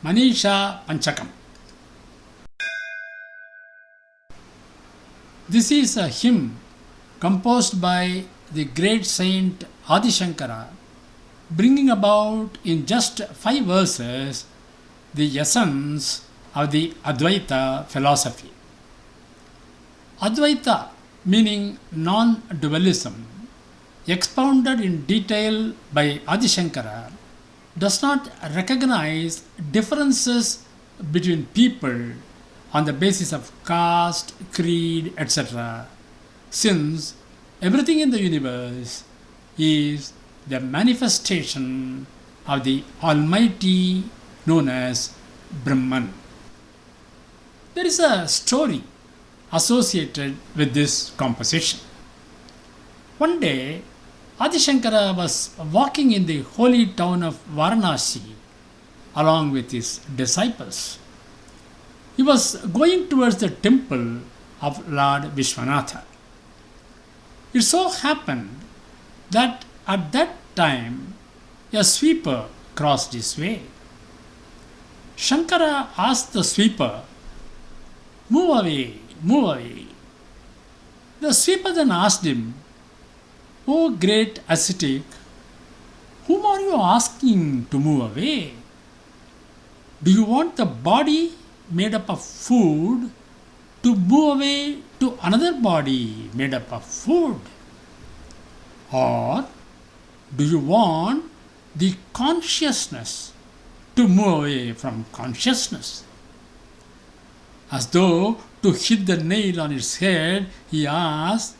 Manisha Panchakam. This is a hymn composed by the great saint Adi Shankara, bringing about in just 5 verses the essence of the Advaitha philosophy. Advaitha, meaning non-dualism, expounded in detail by Adi Shankara, does not recognize differences between people on the basis of caste, creed, etc., since everything in the universe is the manifestation of the Almighty known as Brahman. There is a story associated with this composition. One day, Adi Shankara was walking in the holy town of Varanasi along with his disciples. He was going towards the temple of Lord Viswanatha. It so happened that at that time a sweeper crossed his way. Shankara asked the sweeper, "Move away, move away." The sweeper then asked him, "O great ascetic, whom are you asking to move away? Do you want the body made up of food to move away to another body made up of food? Or do you want the consciousness to move away from consciousness?" As though to hit the nail on its head, he asked,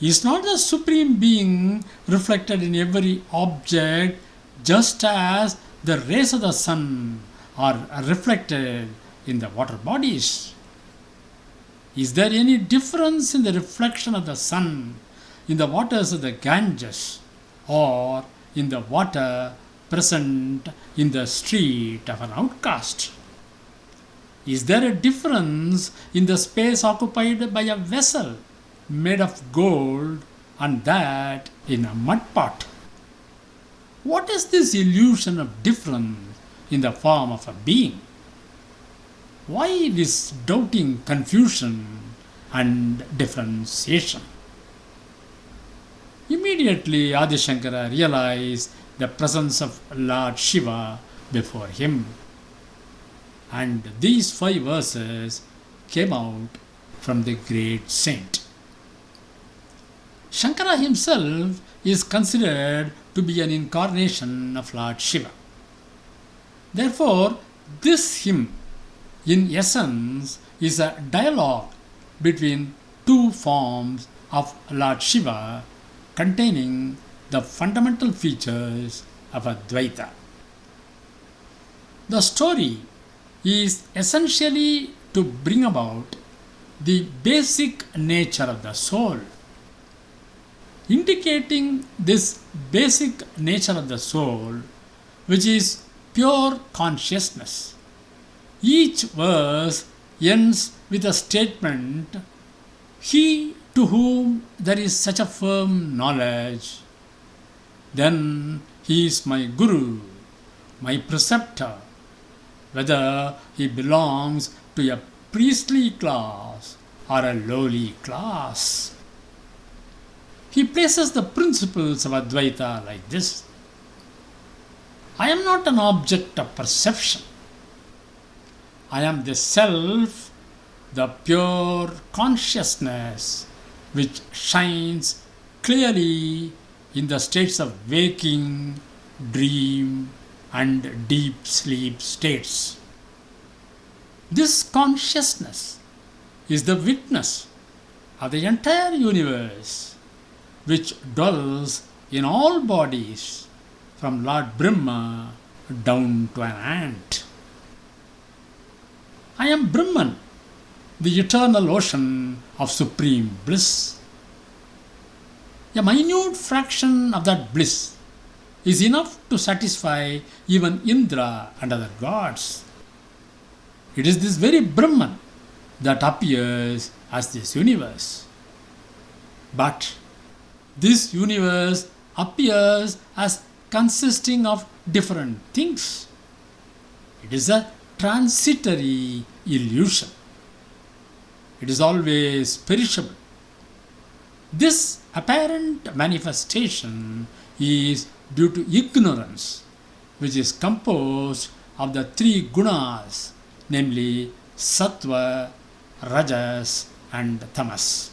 "Is not the Supreme Being reflected in every object just as the rays of the sun are reflected in the water bodies? Is there any difference in the reflection of the sun in the waters of the Ganges or in the water present in the street of an outcast? Is there a difference in the space occupied by a vessel made of gold and that in a mud pot? What is this illusion of difference in the form of a being? Why this doubting confusion and differentiation?" Immediately Adi Shankara realized the presence of Lord Shiva before him, and these 5 verses came out from the great saint. Shankara himself is considered to be an incarnation of Lord Shiva. Therefore, this hymn, in essence, is a dialogue between two forms of Lord Shiva containing the fundamental features of Advaitha. The story is essentially to bring about the basic nature of the soul. Indicating this basic nature of the soul, which is pure consciousness, each verse ends with a statement, "He to whom there is such a firm knowledge, then he is my Guru, my preceptor, whether he belongs to a priestly class or a lowly class." He places the principles of Advaita like this: I am not an object of perception. I am the self, the pure consciousness which shines clearly in the states of waking, dream, and deep sleep states. This consciousness is the witness of the entire universe, which dwells in all bodies from Lord Brahma down to an ant. I am Brahman, the eternal ocean of supreme bliss. A minute fraction of that bliss is enough to satisfy even Indra and other gods. It is this very Brahman that appears as this universe. But this universe appears as consisting of different things. It is a transitory illusion. It is always perishable. This apparent manifestation is due to ignorance, which is composed of the three gunas, namely sattva, rajas, and tamas.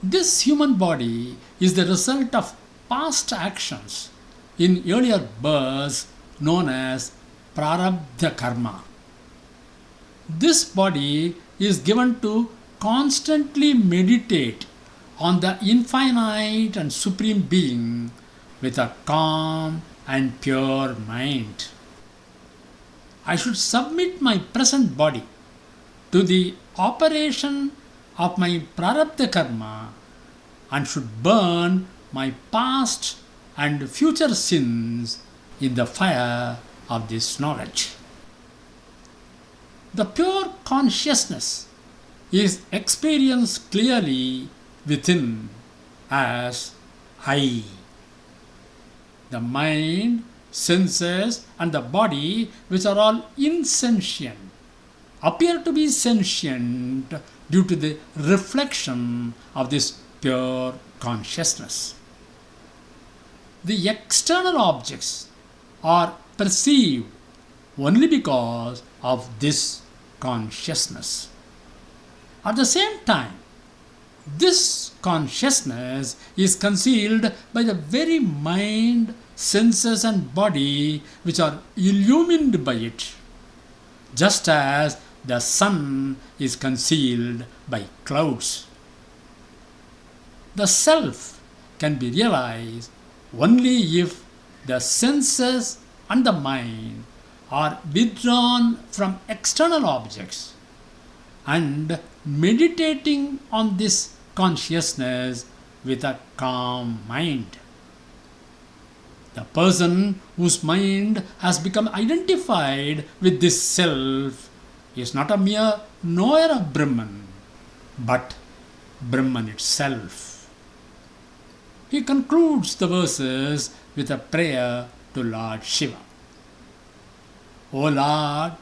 This human body is the result of past actions in earlier births known as prarabdha karma. This body is given to constantly meditate on the infinite and supreme being with a calm and pure mind. I should submit my present body to the operation of my prarabdha karma and should burn my past and future sins in the fire of this knowledge. The pure consciousness is experienced clearly within as I. The mind, senses, and the body, which are all insentient, appear to be sentient due to the reflection of this pure consciousness. The external objects are perceived only because of this consciousness. At the same time, this consciousness is concealed by the very mind, senses, and body which are illumined by it, just as the sun is concealed by clouds. The self can be realized only if the senses and the mind are withdrawn from external objects and meditating on this consciousness with a calm mind. The person whose mind has become identified with this self is not a mere knower of Brahman, but Brahman itself. He concludes the verses with a prayer to Lord Shiva. O Lord,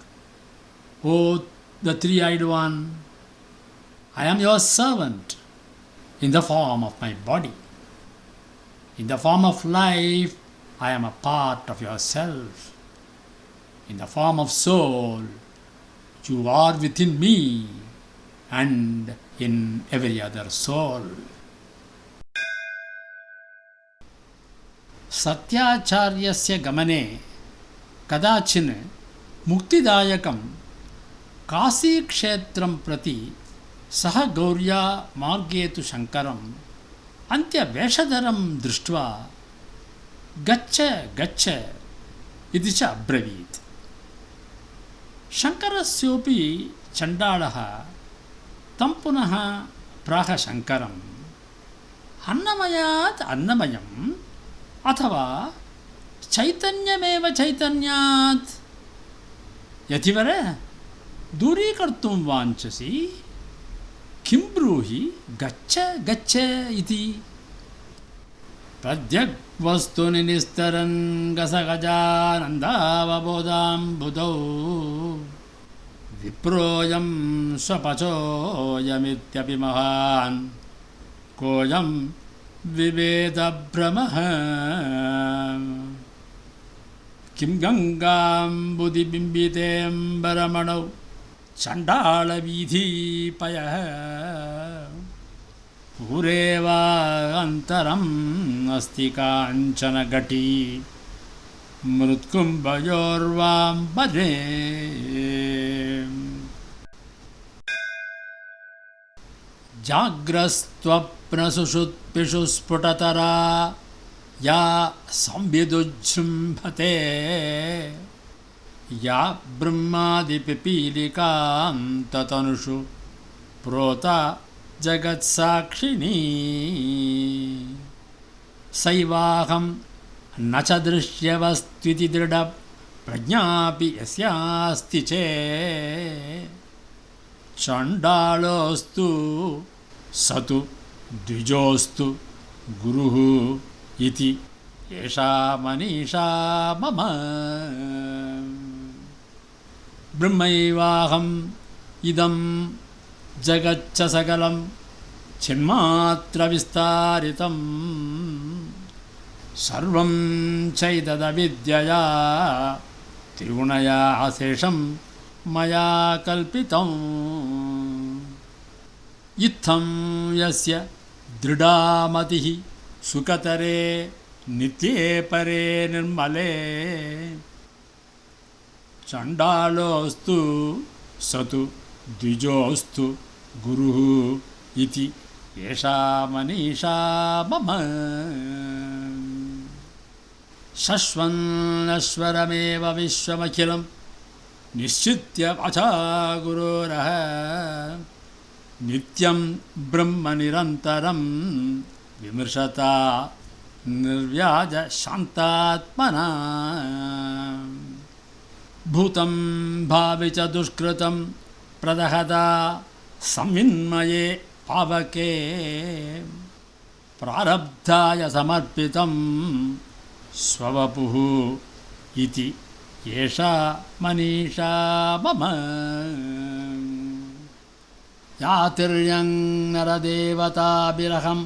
O the Three-Eyed One, I am your servant in the form of my body. In the form of life, I am a part of yourself. In the form of soul, you are within me and in every other soul. Satyacharyasya gamane kadachin muktidayakam kasi kshetram prati saha gaurya margetu shankaram antya veshadaram drishtva gaccha gaccha iti cha abravit. Shankarasyopi chandalaha tam punaha praha shankaram annamayat annamayam अथवा चैतन्यमेव चैतन्यात् यतिवर दूरीकर्तुं वाञ्छसि किं ब्रूहि गच्छ गच्छ इति प्रत्यग्वस्तुनि निस्तरन् गसगजानन्दावबोधाम्बुधौ विप्रोऽयं स्वपचोऽयमित्यपि महान् कोऽयं विवेद भ्रमः किं गङ्गाम्बुधिबिम्बितेऽम्बरमणौ चण्डालवीथीपयः पुरेवान्तरम् अस्ति काञ्चन घटी मृत्कुम्भयोर्वाम्बरे जाग्रस्त्वप्नसुषुत्पिषु स्फुटतरा या संविदुजृम्भते या ब्रह्मादिपिपीलिकां ततनुषु प्रोता जगत्साक्षिणी सैवाहं न च दृश्यवस्त्विति दृढप्रज्ञापि यस्यास्ति चेत् चण्डालोऽस्तु सतु द्विजोऽस्तु गुरुः इति एषा मनीषा मम. ब्रह्मैवाहम् इदं जगच्च सकलं चिन्मात्रविस्तारितं सर्वं चैतदविद्यया त्रिगुणया अशेषं मया कल्पितम् इत्थं यस्य दृढा मतिः सुखतरे नित्ये परे निर्मले चण्डालोऽस्तु स तु द्विजोऽस्तु गुरुः इति एषा मनीषा मम शश्वन्नश्वरमेव विश्वमखिलं निश्चित्य वाचा गुरोरः नित्यं ब्रह्म निरन्तरं विमृशता निर्व्याज शान्तात्मना भूतं भावि च दुष्कृतं प्रदहता संविन्मये पावके प्रारब्धाय समर्पितं स्ववपुः इति एषा मनीषा मम यातिर्यं नरदेवताभिरहम्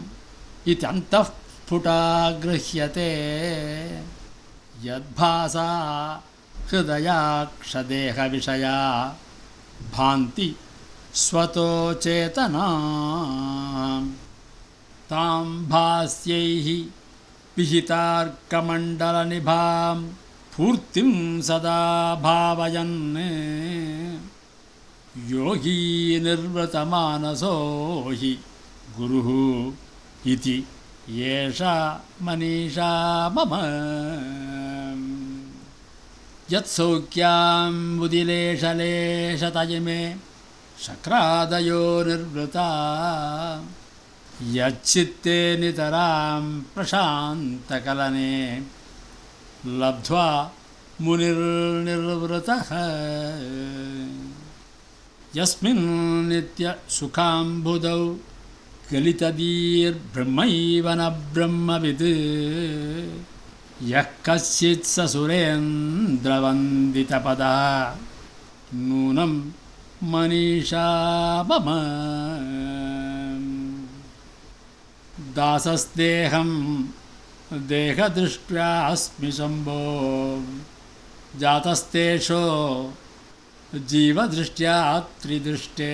इत्यन्तः स्फुटा गृह्यते यद्भासा हृदयाक्षदेहविषया भान्ति स्वतो चेतना तां भास्यैः पिहितार्कमण्डलनिभां पूर्तिं सदा भावयन् योगी निर्वृतमानसो हि गुरुः इति एषा मनीषा मम यत्सौख्याम्बुदिलेशलेशतयिमे शक्रादयो निर्वृता यच्चित्ते नितरां प्रशान्तकलने लब्ध्वा मुनिर्निर्वृतः यस्मिन् नित्यसुखाम्बुधौ गलितधीर्ब्रह्मैव न ब्रह्मविद् यः कश्चित् स सुरेन्द्रवन्दितपदः नूनं मनीषा मम दासस्तेहं देहदृष्ट्या अस्मि शम्भो जातस्तेषो जीवदृष्ट्या त्रिदृष्टे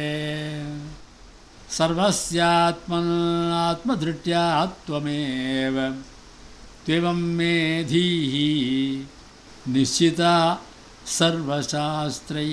सर्वस्यात्मनात्मदृष्ट्या त्वमेव त्वेवं मे धीः निश्चिता सर्वशास्त्रैः